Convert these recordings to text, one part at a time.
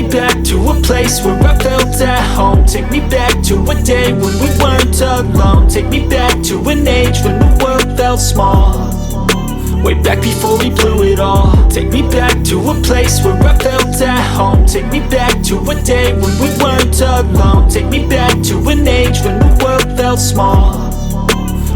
back to a place where I felt at home. Take me back to a day when we weren't alone. Take me back to an age when the world felt small, way back before we blew it all. Take me back to a place where I felt at home. Take me back to a day when we weren't alone. Take me back to an age when the world felt small,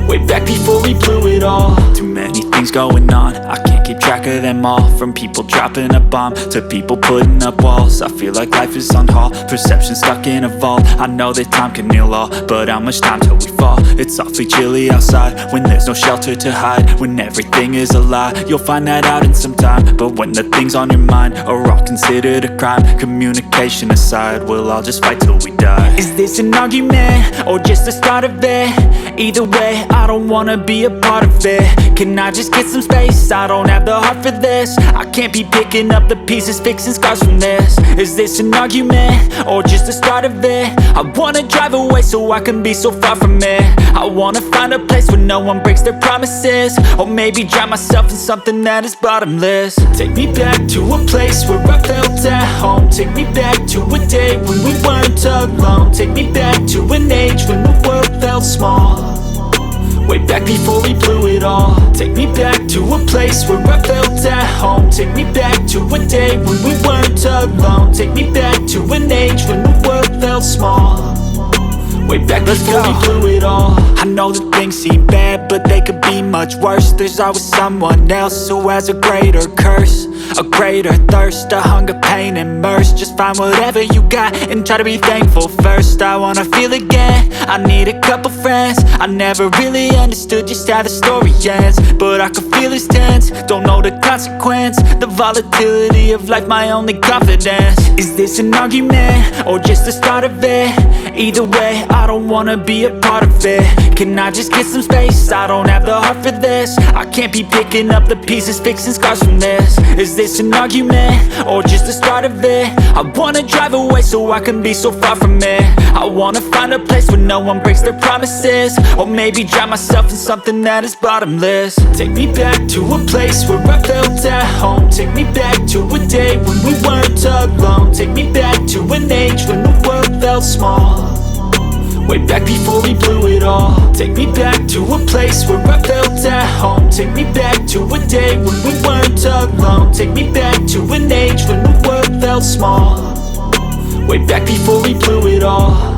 way back before we blew it all. Too many things going on, I can't keep track of them all. From people dropping a bomb to people putting up walls. I feel like life is on hold, perception stuck in a vault. I know that time can heal all, but how much time till we fall? It's awfully chilly outside when there's no shelter to hide. When everything is a lie, you'll find that out in some time. But when the things on your mind are all considered a crime, communication aside, we'll all just fight till we die. Is this an argument or just the start of it? Either way, I don't wanna be a part of it. Can I just get some space? I don't have the heart for this. I can't be picking up the pieces, fixing scars from this. Is this an argument or just the start of it? I wanna drive away so I can be so far from it. I wanna find a place where no one breaks their promises, or maybe drown myself in something that is bottomless. Take me back to a place where I felt at home. Take me back to a day when we weren't alone. Take me back to an age when the world felt small, way back before we blew it all. Take me back to a place where I felt at home. Take me back to a day when we weren't alone. Take me back to an age when the world felt small, way back before we blew it all. I know that things seem bad, but they could be much worse. There's always someone else who has a greater curse, a greater thirst, a hunger, pain, and mercy. Just find whatever you got and try to be thankful first. I wanna feel again, I need a couple friends. I never really understood just how the story ends, but I can feel it's tense, don't know the consequence. The volatility of life, my only confidence. Is this an argument or just the start of it? Either way, I don't wanna be a part of it. Can I just get some space? I don't have the heart for this. I can't be picking up the pieces, fixing scars from this. Is this an argument or just the start of it? I wanna drive away so I can be so far from it. I wanna find a place where no one breaks their promises, or maybe drown myself in something that is bottomless. Take me back to a place where I felt at home. Take me back to a day when we weren't alone. Take me back to an age when the world felt small, way back before we blew it all. Take me back to a place where I felt at home. Take me back to a day when we weren't alone. Take me back to an age when the world felt small, way back before we blew it all.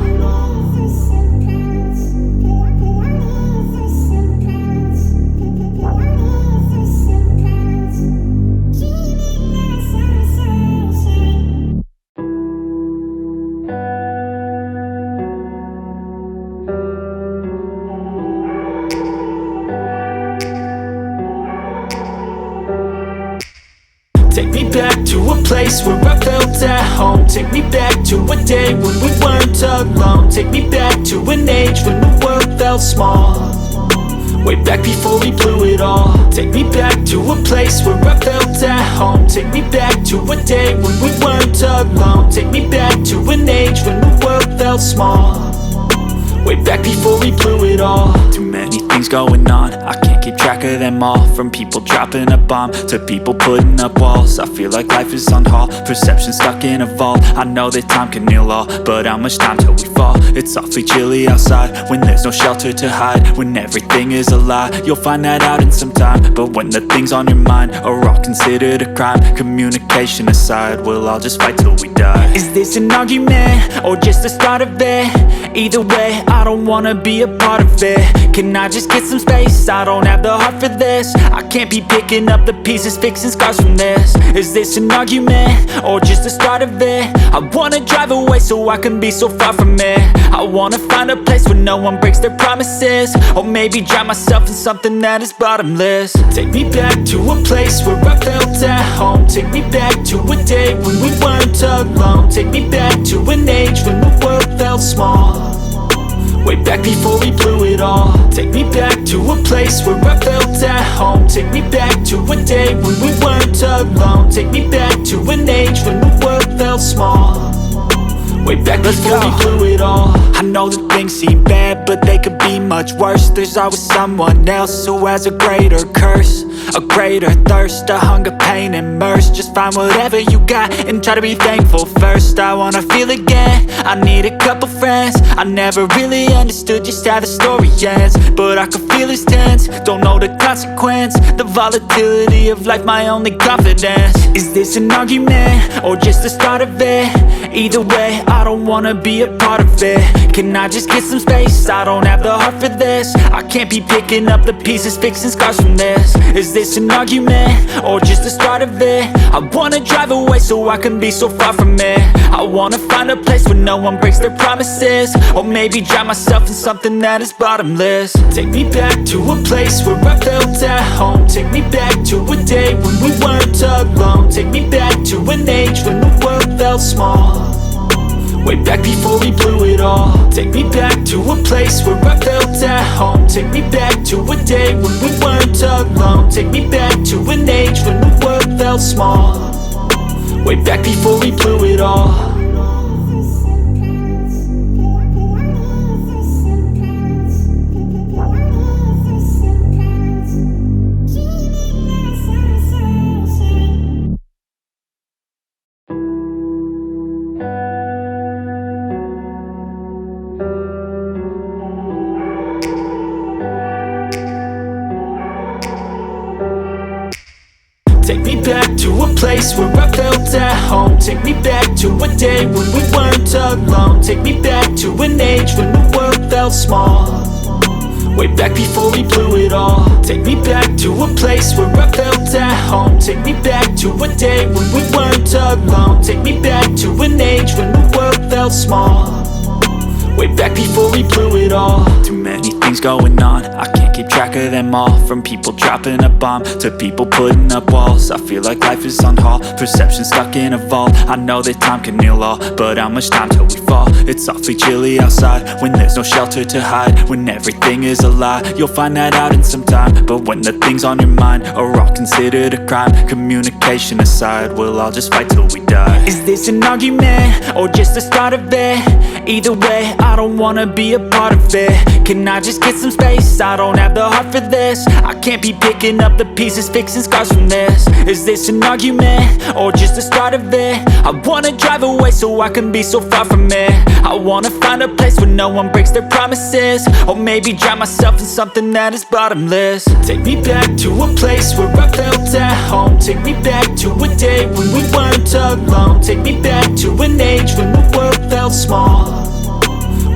Take me back to a place where I felt at home. Take me back to a day when we weren't alone. Take me back to an age when the world felt small, way back before we blew it all. Take me back to a place where I felt at home. Take me back to a day when we weren't alone. Take me back to an age when the world felt small, way back before we blew it all. Too many things going on, I can't keep track of them all. From people dropping a bomb to people putting up walls. I feel like life is on hold, perception stuck in a vault. I know that time can heal all, but how much time till we fall? It's awfully chilly outside when there's no shelter to hide. When everything is a lie, you'll find that out in some time. But when the things on your mind are all considered a crime, communication aside, we'll all just fight till we die. Is this an argument or just the start of it? Either way, I don't wanna be a part of it. Can I just get some space? I don't have the heart for this. I can't be picking up the pieces, fixing scars from this. Is this an argument or just the start of it? I wanna drive away so I can be so far from it. I wanna find a place where no one breaks their promises, or maybe drown myself in something that is bottomless. Take me back to a place where I felt at home. Take me back to a day when we weren't alone. Take me back to an age when the world felt small, way back before we blew it all. Take me back to a place where I felt at home. Take me back to a day when we weren't alone. Take me back to an age when the world felt small, way back before we blew it all. I know that things seem bad, bad, but they could be much worse. There's always someone else who has a greater curse, a greater thirst, a hunger, pain, and mercy. Just find whatever you got and try to be thankful first. I wanna feel again, I need a couple friends. I never really understood just how the story ends, but I can feel it's tense, don't know the consequence. The volatility of life, my only confidence. Is this an argument, or just the start of it? Either way, I don't wanna be a part of it. Can I just get some space? I don't have the heart for this. I can't be picking up the pieces, fixing scars from this. Is this an argument, or just the start of it? I wanna drive away so I can be so far from it. I wanna find a place where no one breaks their promises, or maybe drown myself in something that is bottomless. Take me back to a place where I felt at home. Take me back to a day when we weren't alone. Take me back to an age when the world felt small, way back before we blew it all. Take me back to a place where I felt at home. Take me back to a day when we weren't alone. Take me back to an age when the world felt small, way back before we blew it all. Take me back to a place where I felt at home. Take me back to a day when we weren't alone. Take me back to an age when the world felt small, way back before we blew it all. Take me back to a place where I felt at home. Take me back to a day when we weren't alone. Take me back to an age when the world felt small, way back before we blew it all. Too many things going on, I can't keep track of them all. From people dropping a bomb to people putting up walls. I feel like life is on hold, perception stuck in a vault. I know that time can heal all, but how much time till we fall? It's awfully chilly outside when there's no shelter to hide. When everything is a lie, you'll find that out in some time. But when the things on your mind are all considered a crime, communication aside, we'll all just fight till we die. Is this an argument, or just the start of it? Either way, I don't wanna be a part of it. Can I just get some space? I don't have the heart for this. I can't be picking up the pieces, fixing scars from this. Is this an argument, or just the start of it? I wanna drive away so I can be so far from it. I wanna find a place where no one breaks their promises, or maybe drown myself in something that is bottomless. Take me back to a place where I felt at home. Take me back to a day when we weren't alone. Take me back to an age when the world felt small,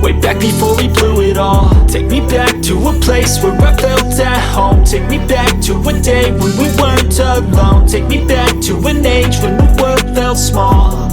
way back before we blew it all. Take me back to a place where I felt at home. Take me back to a day when we weren't alone. Take me back to an age when the world felt small,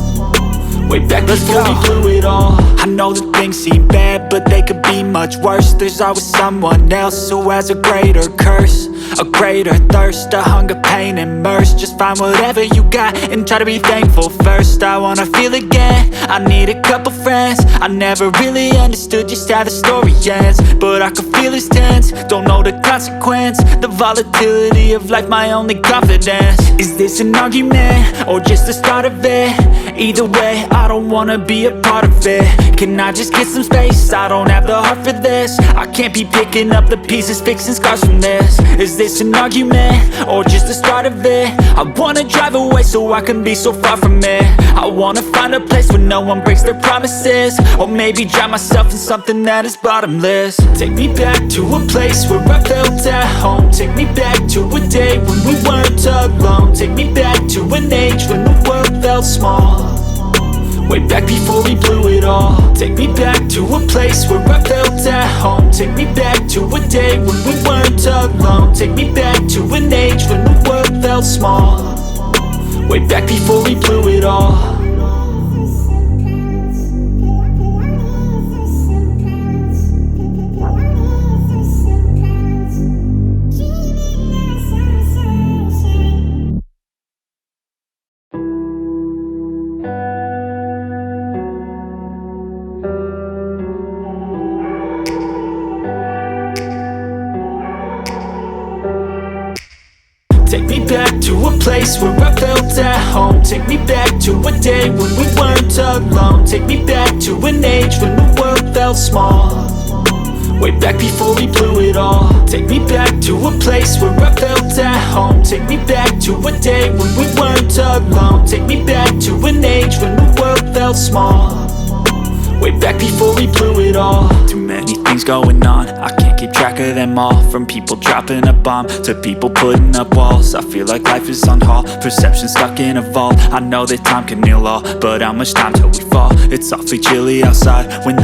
way back before we blew it all. I know that things seem bad, but they could be much worse. There's always someone else who has a greater curse, a greater thirst, a hunger, pain, and mercy. Just find whatever you got and try to be thankful first. I wanna feel again, I need a couple friends. I never really understood just how the story ends, but I can feel it's tense, don't know the consequence. The volatility of life, my only confidence. Is this an argument, or just the start of it? Either way, I don't wanna be a part of it. Can I just get some space? I don't have the heart for this. I can't be picking up the pieces, fixing scars from this. Is this an argument, or just the start of it? I wanna drive away so I can be so far from it. I wanna find a place where no one breaks their promises, or maybe drown myself in something that is bottomless. Take me back to a place where I felt at home. Take me back to a day when we weren't alone. Take me back to an age when the world felt small, way back before we blew it all. Take me back to a place where I felt at home. Take me back to a day when we weren't alone. Take me back to an age when the world felt small, way back before we blew it all. Take me back to a place where I felt at home. Take me back to a day when we weren't alone. Take me back to an age when the world felt small, way back before we blew it all. Take me back to a place where I felt at home. Take me back to a day when we weren't alone. Take me back to an age when the world felt small, way back before we blew it all. Too many things going on, I can't keep track of them all. From people dropping a bomb to people putting up walls. I feel like life is on hold, perception stuck in a vault. I know that time can heal all, but how much time till we fall? It's awfully chilly outside when